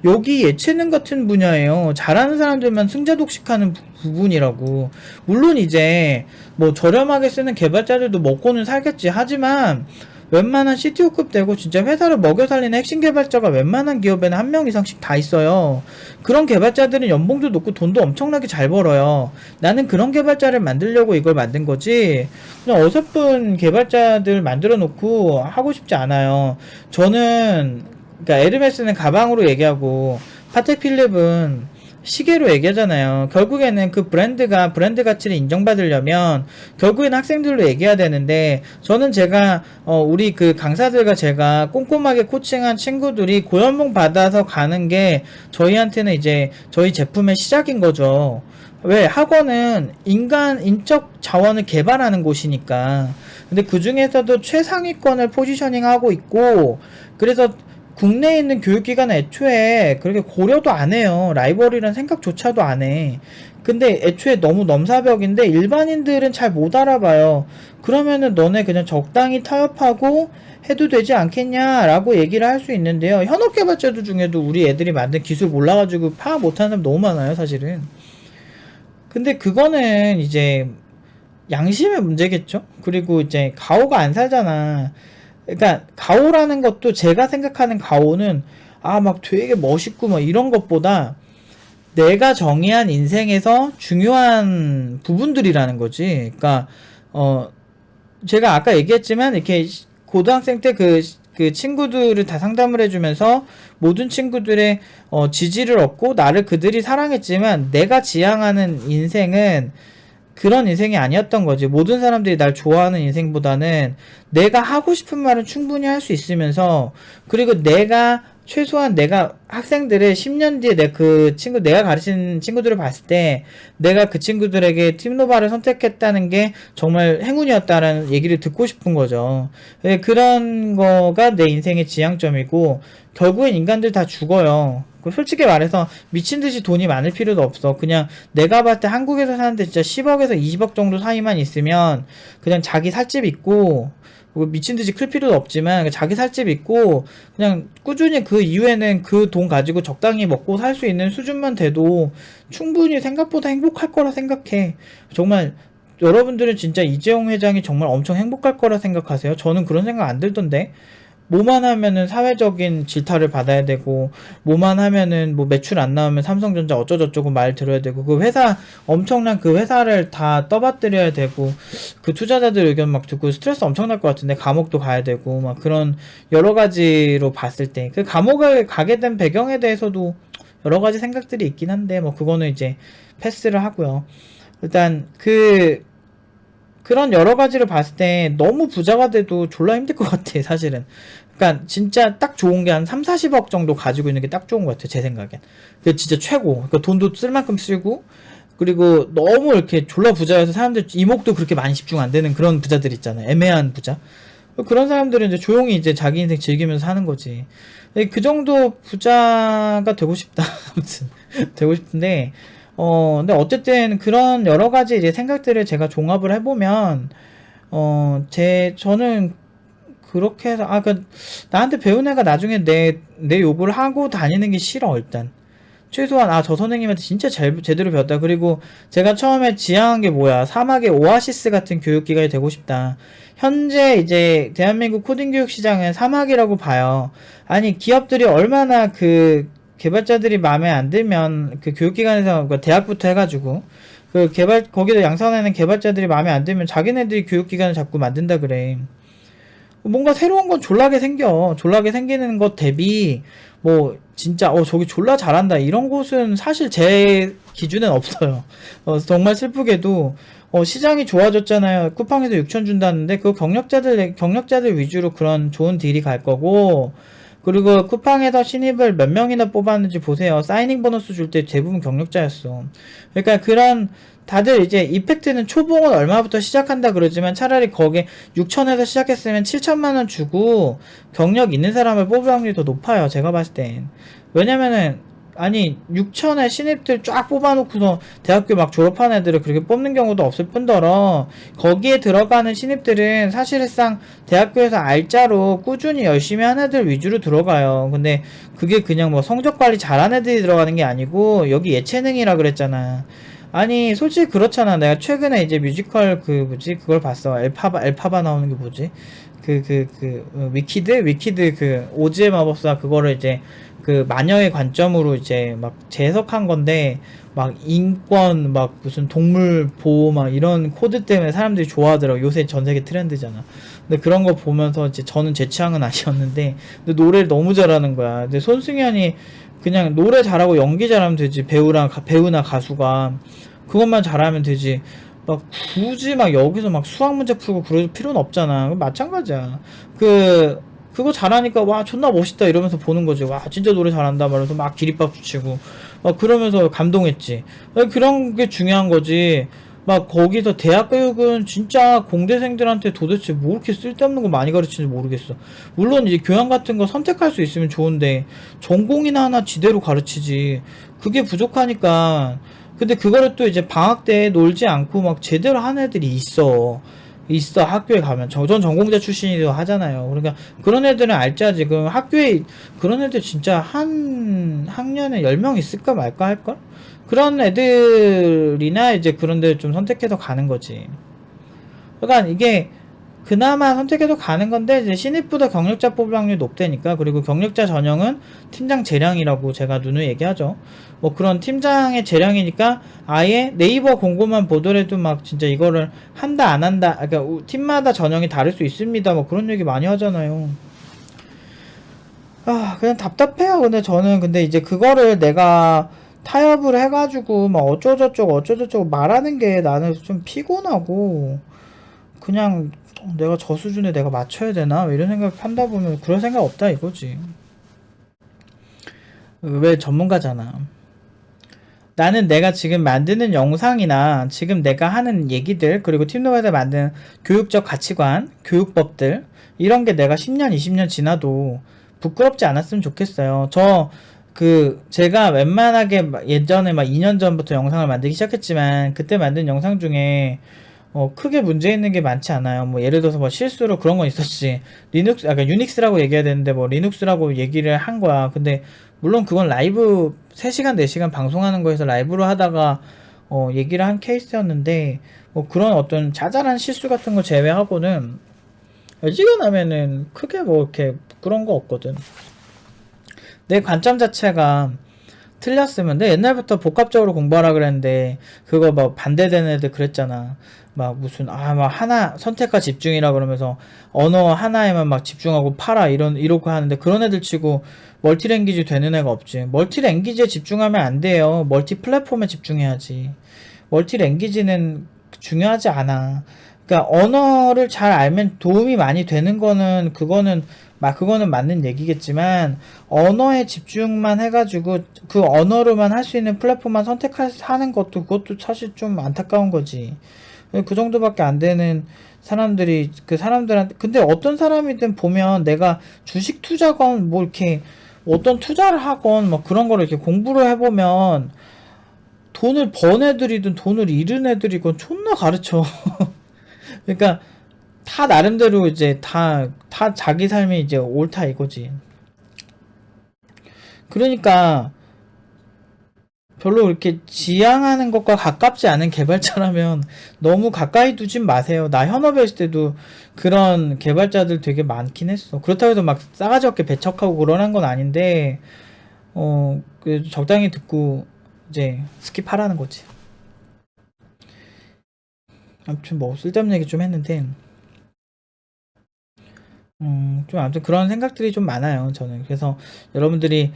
여기 예체능 같은 분야예요. 잘하는 사람들만 승자 독식하는 부분이라고. 물론 이제 뭐 저렴하게 쓰는 개발자들도 먹고는 살겠지. 하지만 웬만한 CTO급 되고 진짜 회사를 먹여 살리는 핵심 개발자가 웬만한 기업에는 한 명 이상씩 다 있어요. 그런 개발자들은 연봉도 높고 돈도 엄청나게 잘 벌어요. 나는 그런 개발자를 만들려고 이걸 만든 거지, 그냥 어설픈 개발자들 만들어 놓고 하고 싶지 않아요. 저는 그러니까 에르메스는 가방으로 얘기하고 파텍 필립은 시계로 얘기하잖아요. 결국에는 그 브랜드가 브랜드 가치를 인정받으려면 결국에는 학생들로 얘기해야 되는데, 저는 제가 우리 그 강사들과 제가 꼼꼼하게 코칭한 친구들이 고연봉 받아서 가는 게 저희한테는 이제 저희 제품의 시작인 거죠. 왜? 학원은 인적 자원을 개발하는 곳이니까. 근데 그 중에서도 최상위권을 포지셔닝하고 있고, 그래서 국내에 있는 교육기관은 애초에 그렇게 고려도 안 해요. 라이벌이란 생각조차도 안 해. 근데 애초에 너무 넘사벽인데 일반인들은 잘 못 알아봐요. 그러면은 너네 그냥 적당히 타협하고 해도 되지 않겠냐라고 얘기를 할 수 있는데요. 현업 개발자들 중에도 우리 애들이 만든 기술 몰라가지고 파악 못하는 사람 너무 많아요, 사실은. 근데 그거는 이제 양심의 문제겠죠? 그리고 이제 가오가 안 살잖아. 그러니까 가오라는 것도, 제가 생각하는 가오는 막 되게 멋있고 막 이런 것보다 내가 정의한 인생에서 중요한 부분들이라는 거지. 그러니까 제가 아까 얘기했지만 이렇게 고등학생 때 그 친구들을 다 상담을 해주면서 모든 친구들의 지지를 얻고 나를 그들이 사랑했지만 내가 지향하는 인생은 그런 인생이 아니었던 거지. 모든 사람들이 날 좋아하는 인생보다는 내가 하고 싶은 말은 충분히 할 수 있으면서, 그리고 내가 최소한 내가 학생들을 10년 뒤에 내가 가르친 친구들을 봤을 때 내가 그 친구들에게 팀노바를 선택했다는 게 정말 행운이었다라는 얘기를 듣고 싶은 거죠. 그런 거가 내 인생의 지향점이고, 결국엔 인간들 다 죽어요. 솔직히 말해서 미친듯이 돈이 많을 필요도 없어. 그냥 내가 봤을 때 한국에서 사는데 진짜 10억에서 20억 정도 사이만 있으면 그냥 자기 살집 있고, 미친듯이 클 필요도 없지만 자기 살집 있고 그냥 꾸준히 그 이후에는 그 돈 가지고 적당히 먹고 살 수 있는 수준만 돼도 충분히 생각보다 행복할 거라 생각해. 정말 여러분들은 진짜 이재용 회장이 정말 엄청 행복할 거라 생각하세요? 저는 그런 생각 안 들던데. 뭐만 하면은 사회적인 질타를 받아야 되고, 뭐만 하면은 뭐 매출 안 나오면 삼성전자 어쩌저쩌고 말 들어야 되고, 그 회사 엄청난 그 회사를 다 떠받들여야 되고, 그 투자자들 의견 막 듣고 스트레스 엄청날 것 같은데, 감옥도 가야 되고 막 그런 여러 가지로 봤을 때 그 감옥을 가게 된 배경에 대해서도 여러 가지 생각들이 있긴 한데, 뭐 그거는 이제 패스를 하고요. 일단 그런 여러 가지를 봤을 때 너무 부자가 돼도 졸라 힘들 것 같아, 사실은. 그러니까 진짜 딱 좋은 게 한 3, 40억 정도 가지고 있는 게 딱 좋은 것 같아, 제 생각엔. 그게 진짜 최고. 그러니까 돈도 쓸 만큼 쓰고, 그리고 너무 이렇게 졸라 부자여서 사람들 이목도 그렇게 많이 집중 안 되는 그런 부자들 있잖아요. 애매한 부자. 그런 사람들은 이제 조용히 이제 자기 인생 즐기면서 사는 거지. 그 정도 부자가 되고 싶다. 아무튼 되고 싶은데, 근데 어쨌든 그런 여러 가지 이제 생각들을 제가 종합을 해보면, 저는 그렇게 해서, 나한테 배운 애가 나중에 내 욕을 하고 다니는 게 싫어, 일단. 최소한, 저 선생님한테 진짜 제대로 배웠다. 그리고 제가 처음에 지향한 게 뭐야. 사막의 오아시스 같은 교육기관이 되고 싶다. 현재 이제 대한민국 코딩 교육 시장은 사막이라고 봐요. 아니, 기업들이 얼마나 개발자들이 마음에 안 들면 교육기관에서 대학부터 해가지고 거기서 양산하는 개발자들이 마음에 안 들면 자기네들이 교육기관을 자꾸 만든다 그래. 뭔가 새로운 건 졸라게 생기는 것 대비 뭐 진짜 저기 졸라 잘한다 이런 곳은 사실 제 기준엔 없어요. 정말 슬프게도 시장이 좋아졌잖아요. 쿠팡에서 6천 준다는데 그 경력자들 위주로 그런 좋은 딜이 갈 거고, 그리고 쿠팡에서 신입을 몇 명이나 뽑았는지 보세요. 사이닝 보너스 줄 때 대부분 경력자였어. 그러니까 그런 다들 이제 이펙트는 초봉은 얼마부터 시작한다 그러지만 차라리 거기에 6천에서 시작했으면 7천만원 주고 경력 있는 사람을 뽑을 확률이 더 높아요, 제가 봤을 땐. 왜냐면은 아니 6천에 신입들 쫙 뽑아놓고서 대학교 막 졸업한 애들을 그렇게 뽑는 경우도 없을 뿐더러 거기에 들어가는 신입들은 사실상 대학교에서 알짜로 꾸준히 열심히 한 애들 위주로 들어가요. 근데 그게 그냥 뭐 성적관리 잘한 애들이 들어가는 게 아니고, 여기 예체능이라 그랬잖아. 아니 솔직히 그렇잖아. 내가 최근에 이제 뮤지컬 그걸 봤어. 엘파바 나오는 게 뭐지? 위키드 오즈의 마법사 그거를 이제 마녀의 관점으로 이제 막 재해석한 건데, 막 인권 막 무슨 동물 보호 막 이런 코드 때문에 사람들이 좋아하더라고. 요새 전 세계 트렌드잖아. 근데 그런 거 보면서 이제 저는 제 취향은 아니었는데, 근데 노래를 너무 잘하는 거야. 근데 손승연이 그냥 노래 잘하고 연기 잘하면 되지. 배우나 가수가 그것만 잘하면 되지. 막 굳이 막 여기서 막 수학 문제 풀고 그럴 필요는 없잖아. 마찬가지야. 그거 잘하니까 와 존나 멋있다 이러면서 보는 거지. 와 진짜 노래 잘한다 말해서 막 기립박수 치고 막 그러면서 감동했지. 그런 게 중요한 거지. 막 거기서 대학 교육은 진짜 공대생들한테 도대체 뭐 이렇게 쓸데없는 거 많이 가르치는지 모르겠어. 물론 이제 교양 같은 거 선택할 수 있으면 좋은데 전공이나 하나 지대로 가르치지. 그게 부족하니까. 근데 그거를 또 이제 방학 때 놀지 않고 막 제대로 하는 애들이 있어. 학교에 가면. 전 전공자 출신이기도 하잖아요. 그러니까 그런 애들은 알짜지. 그럼 학교에 그런 애들 진짜 한 학년에 10명 있을까 말까 할걸? 그런 애들이나 이제 그런 데 좀 선택해서 가는 거지. 그러니까 이게 그나마 선택해서 가는 건데, 이제 신입보다 경력자 뽑을 확률이 높다니까. 그리고 경력자 전형은 팀장 재량이라고 제가 누누이 얘기하죠. 뭐 그런 팀장의 재량이니까 아예 네이버 공고만 보더라도 막 진짜 이거를 한다 안 한다, 그러니까 팀마다 전형이 다를 수 있습니다 뭐 그런 얘기 많이 하잖아요. 그냥 답답해요. 근데 저는 근데 이제 그거를 내가 타협을 해가지고 막 어쩌고저쩌고 어쩌고저쩌고 말하는 게 나는 좀 피곤하고 그냥 내가 저 수준에 내가 맞춰야 되나 이런 생각 한다 보면 그럴 생각 없다 이거지. 왜 전문가잖아. 나는 내가 지금 만드는 영상이나 지금 내가 하는 얘기들 그리고 팀노바에서 만든 교육적 가치관, 교육법들 이런 게 내가 10년, 20년 지나도 부끄럽지 않았으면 좋겠어요. 제가 웬만하게 예전에 막 2년 전부터 영상을 만들기 시작했지만 그때 만든 영상 중에 크게 문제 있는 게 많지 않아요. 뭐 예를 들어서 뭐 실수로 그런 건 있었지. 리눅스, 아까 유닉스라고 얘기해야 되는데 뭐 리눅스라고 얘기를 한 거야. 근데 물론 그건 라이브 3시간, 4시간 방송하는 거에서 라이브로 하다가 얘기를 한 케이스였는데 뭐 그런 어떤 자잘한 실수 같은 거 제외하고는 어지간하면은 크게 뭐 이렇게 그런 거 없거든. 내 관점 자체가 틀렸으면 내 옛날부터 복합적으로 공부하라 그랬는데 그거 뭐 반대되는 애들 그랬잖아. 막 무슨 막 하나 선택과 집중이라 그러면서 언어 하나에만 막 집중하고 팔아 이러고 하는데 그런 애들 치고 멀티랭귀지 되는 애가 없지. 멀티랭귀지에 집중하면 안 돼요. 멀티 플랫폼에 집중해야지. 멀티랭귀지는 중요하지 않아. 그러니까 언어를 잘 알면 도움이 많이 되는 거는 그거는 맞는 얘기겠지만 언어에 집중만 해가지고 그 언어로만 할 수 있는 플랫폼만 선택하는 것도 그것도 사실 좀 안타까운 거지. 그 정도밖에 안 되는 사람들이 그 사람들한테 근데 어떤 사람이든 보면 내가 주식 투자건 뭐 이렇게 어떤 투자를 하건 뭐 그런 거를 이렇게 공부를 해보면 돈을 번 애들이든 돈을 잃은 애들이건 존나 가르쳐. 그러니까 다 나름대로 이제 다 자기 삶이 이제 옳다 이거지. 그러니까 별로 그렇게 지향하는 것과 가깝지 않은 개발자라면 너무 가까이 두진 마세요. 나 현업에 있을 때도 그런 개발자들 되게 많긴 했어. 그렇다고 해서 막 싸가지 없게 배척하고 그러는 건 아닌데 적당히 듣고 이제 스킵하라는 거지. 아무튼 뭐 쓸데없는 얘기 좀 했는데 좀 아무튼 그런 생각들이 좀 많아요. 저는 그래서 여러분들이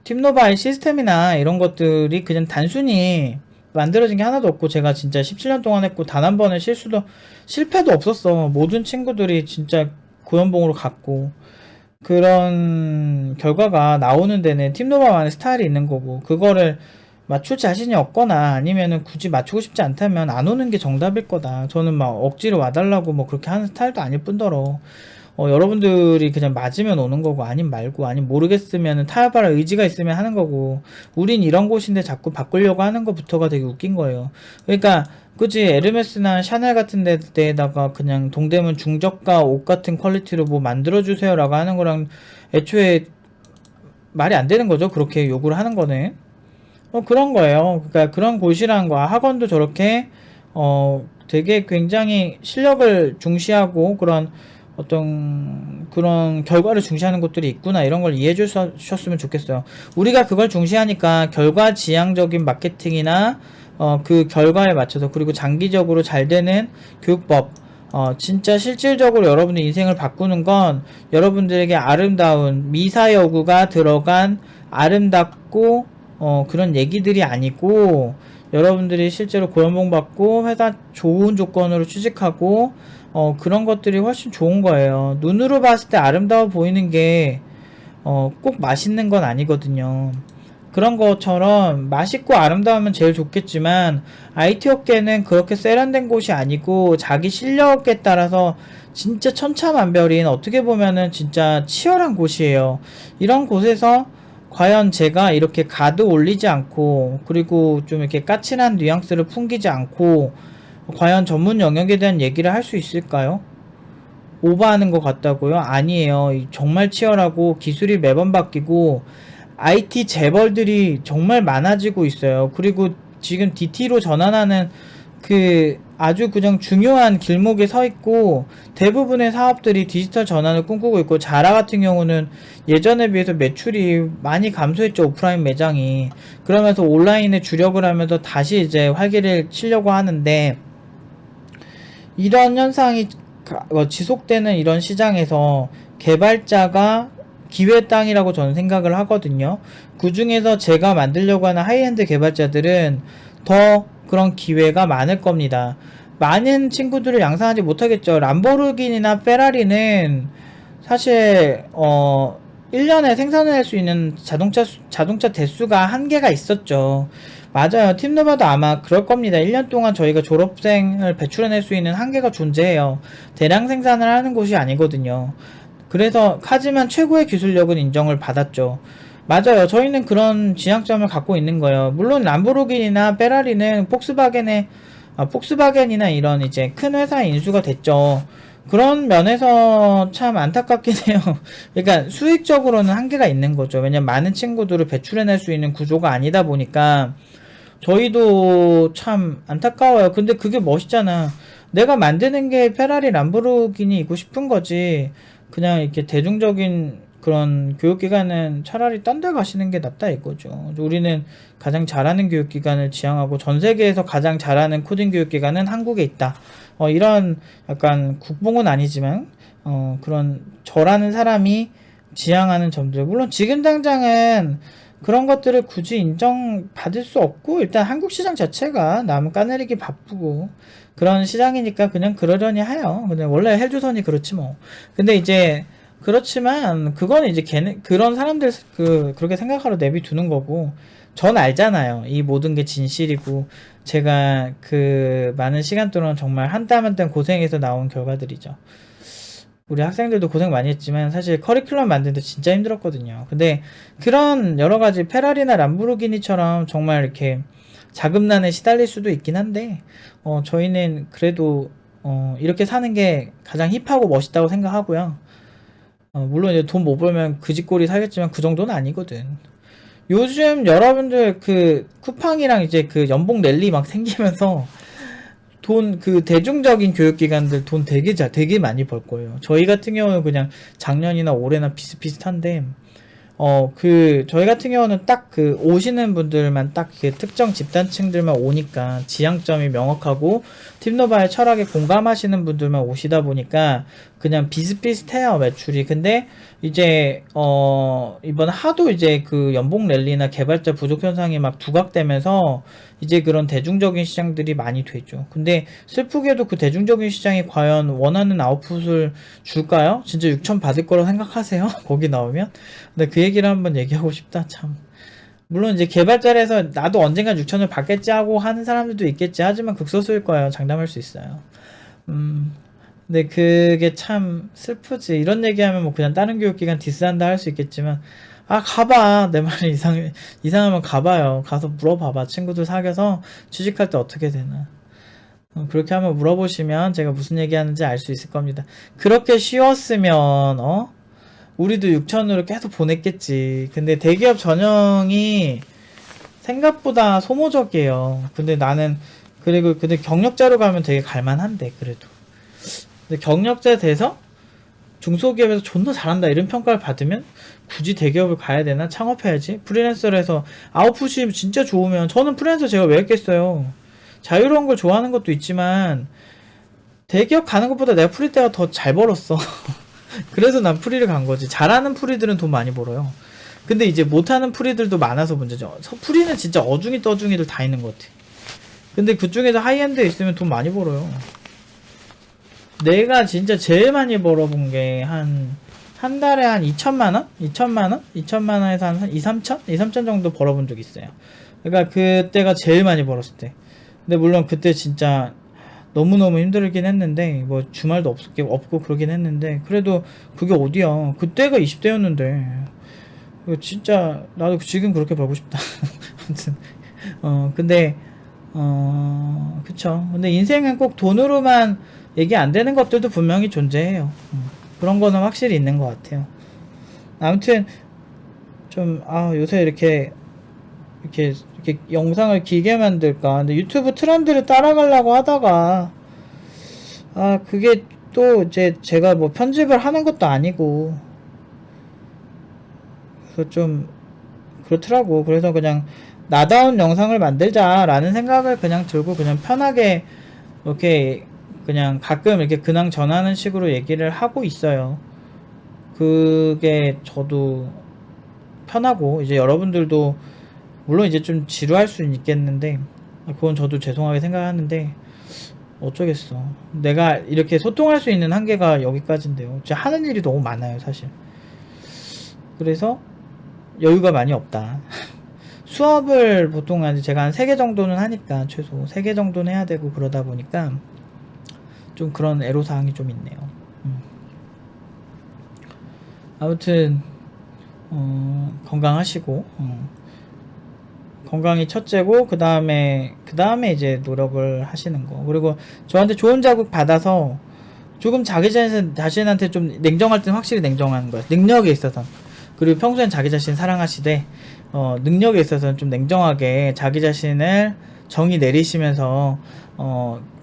팀노바의 시스템이나 이런 것들이 그냥 단순히 만들어진 게 하나도 없고 제가 진짜 17년 동안 했고 단 한 번의 실패도 없었어. 모든 친구들이 진짜 고연봉으로 갔고 그런 결과가 나오는 데는 팀노바만의 스타일이 있는 거고 그거를 맞출 자신이 없거나 아니면은 굳이 맞추고 싶지 않다면 안 오는 게 정답일 거다. 저는 막 억지로 와달라고 뭐 그렇게 하는 스타일도 아닐 뿐더러 여러분들이 그냥 맞으면 오는 거고 아님 말고 아님 모르겠으면 타협할 의지가 있으면 하는 거고 우린 이런 곳인데 자꾸 바꾸려고 하는 것부터가 되게 웃긴 거예요. 그러니까 그치 에르메스나 샤넬 같은 데에다가 그냥 동대문 중저가 옷 같은 퀄리티로 뭐 만들어주세요 라고 하는 거랑 애초에 말이 안 되는 거죠. 그렇게 요구를 하는 거는 그런 거예요. 그러니까 그런 곳이란 거 학원도 저렇게 되게 굉장히 실력을 중시하고 그런 어떤 그런 결과를 중시하는 것들이 있구나 이런 걸 이해해 주셨으면 좋겠어요. 우리가 그걸 중시하니까 결과 지향적인 마케팅이나 그 결과에 맞춰서 그리고 장기적으로 잘 되는 교육법 진짜 실질적으로 여러분의 인생을 바꾸는 건 여러분들에게 아름다운 미사여구가 들어간 아름답고 그런 얘기들이 아니고 여러분들이 실제로 고연봉 받고 회사 좋은 조건으로 취직하고 그런 것들이 훨씬 좋은 거예요. 눈으로 봤을 때 아름다워 보이는 게 꼭 맛있는 건 아니거든요. 그런 것처럼 맛있고 아름다우면 제일 좋겠지만 IT 업계는 그렇게 세련된 곳이 아니고 자기 실력에 따라서 진짜 천차만별인 어떻게 보면은 진짜 치열한 곳이에요. 이런 곳에서 과연 제가 이렇게 가드 올리지 않고 그리고 좀 이렇게 까칠한 뉘앙스를 풍기지 않고 과연 전문 영역에 대한 얘기를 할 수 있을까요? 오버하는 것 같다고요? 아니에요. 정말 치열하고 기술이 매번 바뀌고 IT 재벌들이 정말 많아지고 있어요. 그리고 지금 DT로 전환하는 그 아주 그냥 중요한 길목에 서 있고 대부분의 사업들이 디지털 전환을 꿈꾸고 있고 자라 같은 경우는 예전에 비해서 매출이 많이 감소했죠. 오프라인 매장이. 그러면서 온라인에 주력을 하면서 다시 이제 활기를 치려고 하는데 이런 현상이 지속되는 이런 시장에서 개발자가 기회 땅이라고 저는 생각을 하거든요. 그 중에서 제가 만들려고 하는 하이엔드 개발자들은 더 그런 기회가 많을 겁니다. 많은 친구들을 양산하지 못하겠죠. 람보르기니나 페라리는 사실 1년에 생산할 수 있는 자동차 대수가 한계가 있었죠. 맞아요. 팀노바도 아마 그럴 겁니다. 1년 동안 저희가 졸업생을 배출해낼 수 있는 한계가 존재해요. 대량 생산을 하는 곳이 아니거든요. 그래서 하지만 최고의 기술력은 인정을 받았죠. 맞아요. 저희는 그런 지향점을 갖고 있는 거예요. 물론 람보르기니나 페라리는 폭스바겐이나 이런 이제 큰 회사의 인수가 됐죠. 그런 면에서 참 안타깝긴 해요. 그러니까 수익적으로는 한계가 있는 거죠. 왜냐면 많은 친구들을 배출해낼 수 있는 구조가 아니다 보니까 저희도 참 안타까워요. 근데 그게 멋있잖아. 내가 만드는 게 페라리 람보르기니이고 싶은 거지. 그냥 이렇게 대중적인 그런 교육기관은 차라리 딴 데 가시는 게 낫다 이거죠. 우리는 가장 잘하는 교육기관을 지향하고 전 세계에서 가장 잘하는 코딩 교육기관은 한국에 있다. 이런 약간 국뽕은 아니지만 그런 저라는 사람이 지향하는 점들. 물론 지금 당장은 그런 것들을 굳이 인정받을 수 없고 일단 한국 시장 자체가 남 까내리기 바쁘고 그런 시장이니까 그냥 그러려니 해요. 근데 원래 헬조선이 그렇지 뭐. 근데 이제 그렇지만 그건 이제 그런 사람들 그렇게 생각하러 내비두는 거고 전 알잖아요. 이 모든 게 진실이고 제가 그 많은 시간 동안 정말 한 땀 한 땀 고생해서 나온 결과들이죠. 우리 학생들도 고생 많이 했지만 사실 커리큘럼 만드는데 진짜 힘들었거든요. 근데 그런 여러 가지 페라리나 람보르기니처럼 정말 이렇게 자금난에 시달릴 수도 있긴 한데 저희는 그래도 이렇게 사는 게 가장 힙하고 멋있다고 생각하고요. 물론 이제 돈 못 벌면 그 집꼴이 살겠지만 그 정도는 아니거든. 요즘 여러분들 그 쿠팡이랑 이제 그 연봉 랠리 막 생기면서 그 대중적인 교육기관들 돈 되게 많이 벌 거예요. 저희 같은 경우는 그냥 작년이나 올해나 비슷비슷한데 저희 같은 경우는 딱 그 오시는 분들만 딱 그 특정 집단층들만 오니까 지향점이 명확하고 팀노바의 철학에 공감하시는 분들만 오시다 보니까 그냥 비슷비슷해요, 매출이. 근데 이제 이번 하도 이제 그 연봉 랠리나 개발자 부족 현상이 막 부각되면서 이제 그런 대중적인 시장들이 많이 되죠. 근데 슬프게도 그 대중적인 시장이 과연 원하는 아웃풋을 줄까요? 진짜 6천 받을 거라고 생각하세요? 거기 나오면? 근데 그 얘기를 한번 얘기하고 싶다, 참. 물론 이제 개발자라서 나도 언젠간 6천을 받겠지 하고 하는 사람들도 있겠지. 하지만 극소수일 거예요. 장담할 수 있어요. 근데 그게 참 슬프지. 이런 얘기하면 뭐 그냥 다른 교육기관 디스한다 할 수 있겠지만 가봐. 내 말이 이상하면 가봐요. 가서 물어봐봐. 친구들 사귀어서 취직할 때 어떻게 되나. 그렇게 한번 물어보시면 제가 무슨 얘기하는지 알 수 있을 겁니다. 그렇게 쉬웠으면 우리도 6천으로 계속 보냈겠지. 근데 대기업 전형이 생각보다 소모적이에요. 근데 근데 경력자로 가면 되게 갈만한데, 그래도. 근데 경력자 돼서 중소기업에서 존나 잘한다 이런 평가를 받으면 굳이 대기업을 가야 되나? 창업해야지. 프리랜서로 해서 아웃풋이 진짜 좋으면 저는 프리랜서 제가 왜 했겠어요. 자유로운 걸 좋아하는 것도 있지만 대기업 가는 것보다 내가 프리 때가 더 잘 벌었어. 그래서 난 프리를 간 거지. 잘하는 프리들은 돈 많이 벌어요. 근데 이제 못하는 프리들도 많아서 문제죠. 프리는 진짜 어중이 떠중이들 다 있는 것 같아. 근데 그중에서 하이엔드에 있으면 돈 많이 벌어요. 내가 진짜 제일 많이 벌어본 게 한 달에 한 2천만원? 2천만원에서 한 2, 3천? 2, 3천 정도 벌어본 적 있어요. 그러니까 그때가 제일 많이 벌었을 때. 근데 물론 그때 진짜 너무너무 힘들긴 했는데 뭐 주말도 없고 그러긴 했는데 그래도 그게 어디야. 그때가 20대였는데 진짜 나도 지금 그렇게 벌고 싶다. 아무튼 근데 그쵸. 근데 인생은 꼭 돈으로만 얘기 안 되는 것들도 분명히 존재해요. 그런 거는 확실히 있는 것 같아요. 아무튼 좀 요새 이렇게 영상을 길게 만들까. 근데 유튜브 트렌드를 따라가려고 하다가 그게 또 이제 제가 뭐 편집을 하는 것도 아니고 그래서 좀 그렇더라고. 그래서 그냥 나다운 영상을 만들자라는 생각을 그냥 들고 그냥 편하게 이렇게 그냥 가끔 이렇게 근황 전하는 식으로 얘기를 하고 있어요. 그게 저도 편하고, 이제 여러분들도 물론 이제 좀 지루할 수는 있겠는데, 그건 저도 죄송하게 생각하는데 어쩌겠어. 내가 이렇게 소통할 수 있는 한계가 여기까지인데요. 진짜 하는 일이 너무 많아요, 사실. 그래서 여유가 많이 없다. 수업을 보통 제가 한 3개 정도는 하니까, 최소 3개 정도는 해야 되고, 그러다 보니까 좀 그런 애로사항이 좀 있네요. 아무튼 건강하시고, 건강이 첫째고, 그 다음에 이제 노력을 하시는 거. 그리고 저한테 좋은 자극 받아서 조금 자기 자신한테 좀 냉정할 때는 확실히 냉정한 거예요. 능력에 있어서. 그리고 평소엔 자기 자신 사랑하시되, 능력에 있어서는 좀 냉정하게 자기 자신을 정의 내리시면서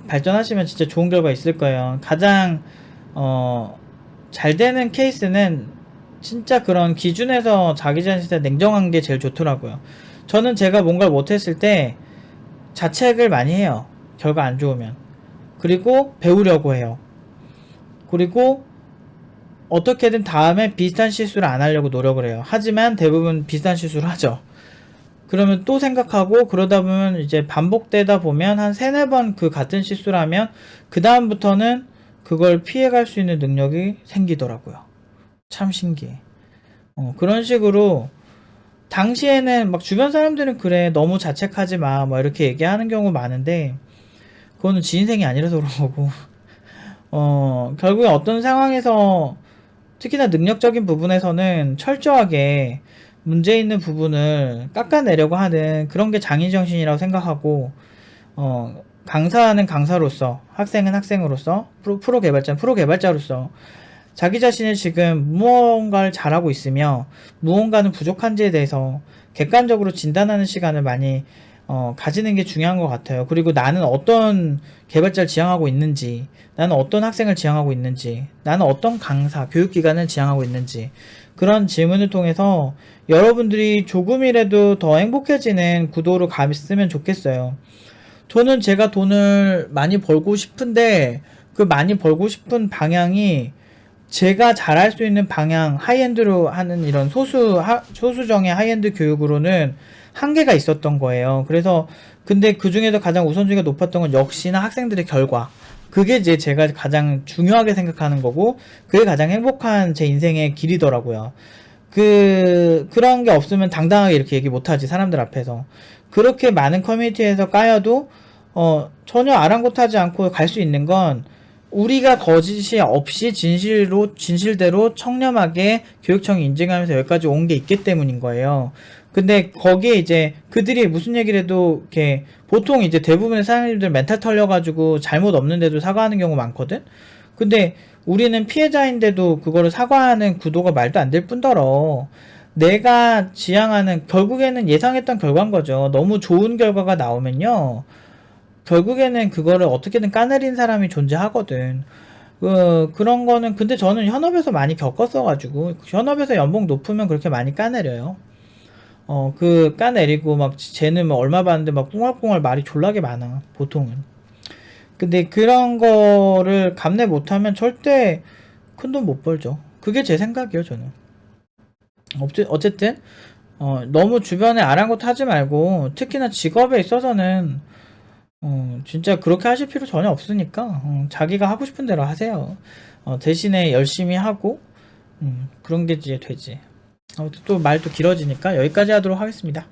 발전하시면 진짜 좋은 결과 있을 거예요. 가장 잘 되는 케이스는 진짜 그런 기준에서 자기 자신한테 냉정한 게 제일 좋더라고요. 저는 제가 뭔가를 못했을 때 자책을 많이 해요. 결과 안 좋으면. 그리고 배우려고 해요. 그리고 어떻게든 다음에 비슷한 실수를 안 하려고 노력을 해요. 하지만 대부분 비슷한 실수를 하죠. 그러면 또 생각하고, 그러다 보면 이제 반복되다 보면 한 3-4번 그 같은 실수를 하면 그 다음부터는 그걸 피해갈 수 있는 능력이 생기더라고요. 참 신기해. 그런 식으로 당시에는 막 주변 사람들은 그래, 너무 자책하지 마, 뭐 이렇게 얘기하는 경우 많은데, 그거는 지 인생이 아니라서 그런 거고, 결국에 어떤 상황에서 특히나 능력적인 부분에서는 철저하게 문제 있는 부분을 깎아내려고 하는 그런 게 장인정신이라고 생각하고, 강사는 강사로서, 학생은 학생으로서, 프로 개발자는 프로 개발자로서 자기 자신을 지금 무언가를 잘하고 있으며 무언가는 부족한지에 대해서 객관적으로 진단하는 시간을 많이 가지는 게 중요한 것 같아요. 그리고 나는 어떤 개발자를 지향하고 있는지, 나는 어떤 학생을 지향하고 있는지, 나는 어떤 강사, 교육기관을 지향하고 있는지, 그런 질문을 통해서 여러분들이 조금이라도 더 행복해지는 구도로 갔으면 좋겠어요. 저는 제가 돈을 많이 벌고 싶은데, 그 많이 벌고 싶은 방향이 제가 잘할 수 있는 방향, 하이엔드로 하는 이런 소수정의 하이엔드 교육으로는 한계가 있었던 거예요. 그래서 근데 그 중에도 가장 우선순위가 높았던 건 역시나 학생들의 결과. 그게 이제 제가 가장 중요하게 생각하는 거고, 그게 가장 행복한 제 인생의 길이더라고요. 그런 게 없으면 당당하게 이렇게 얘기 못하지, 사람들 앞에서. 그렇게 많은 커뮤니티에서 까여도 전혀 아랑곳하지 않고 갈 수 있는 건, 우리가 거짓이 없이 진실대로 청렴하게 교육청이 인증하면서 여기까지 온 게 있기 때문인 거예요. 근데 거기에 이제 그들이 무슨 얘기를 해도 이렇게 보통 이제 대부분의 사장님들 멘탈 털려가지고 잘못 없는데도 사과하는 경우 많거든? 근데 우리는 피해자인데도 그거를 사과하는 구도가 말도 안 될 뿐더러, 내가 지향하는, 결국에는 예상했던 결과인 거죠. 너무 좋은 결과가 나오면요, 결국에는 그거를 어떻게든 까내린 사람이 존재하거든. 그런 거는, 근데 저는 현업에서 많이 겪었어가지고, 현업에서 연봉 높으면 그렇게 많이 까내려요. 까내리고, 막, 쟤는 뭐 얼마 받는데 막 꿍얼꿍얼 말이 졸라게 많아, 보통은. 근데 그런 거를 감내 못하면 절대 큰 돈 못 벌죠. 그게 제 생각이에요, 저는. 어쨌든, 너무 주변에 아랑곳하지 말고, 특히나 직업에 있어서는 진짜 그렇게 하실 필요 전혀 없으니까, 자기가 하고 싶은 대로 하세요. 대신에 열심히 하고, 그런 게 이제 되지. 아무튼 또 말도 길어지니까 여기까지 하도록 하겠습니다.